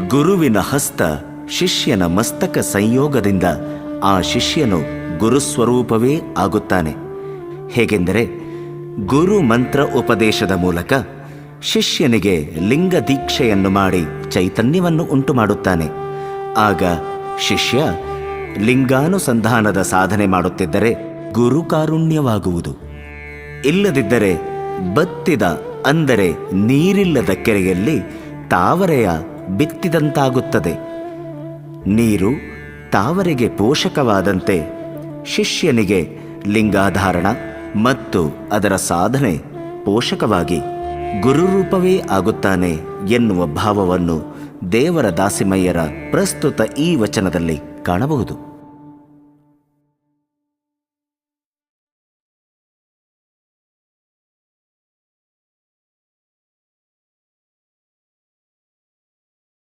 ಗುರುವಿನ ಹಸ್ತ ಶಿಷ್ಯನ ಮಸ್ತಕ ಸಂಯೋಗದಿಂದ ಆ ಶಿಷ್ಯನು ಗುರುಸ್ವರೂಪವೇ ಆಗುತ್ತಾನೆ. ಹೇಗೆಂದರೆ ಗುರು ಮಂತ್ರ ಉಪದೇಶದ ಮೂಲಕ ಶಿಷ್ಯನಿಗೆ ಲಿಂಗ ದೀಕ್ಷೆಯನ್ನು ಮಾಡಿ ಚೈತನ್ಯವನ್ನು ಉಂಟು ಮಾಡುತ್ತಾನೆ. ಆಗ ಶಿಷ್ಯ ಲಿಂಗಾನುಸಂಧಾನದ ಸಾಧನೆ ಮಾಡುತ್ತಿದ್ದರೆ ಗುರುಕಾರುಣ್ಯವಾಗುವುದು. ಇಲ್ಲದಿದ್ದರೆ ಬತ್ತಿದ ಅಂದರೆ ನೀರಿಲ್ಲದ ಕೆರೆಯಲ್ಲಿ ತಾವರೆಯ ಬಿತ್ತಿದಂತಾಗುತ್ತದೆ. ನೀರು ತಾವರೆಗೆ ಪೋಷಕವಾದಂತೆ ಶಿಷ್ಯನಿಗೆ ಲಿಂಗಾಧಾರಣ ಮತ್ತು ಅದರ ಸಾಧನೆ ಪೋಷಕವಾಗಿ ಗುರುರೂಪವೇ ಆಗುತ್ತಾನೆ ಎನ್ನುವ ಭಾವವನ್ನು ದೇವರ ದಾಸಿಮಯ್ಯರ ಪ್ರಸ್ತುತ ಈ ವಚನದಲ್ಲಿ ಕಾಣಬಹುದು.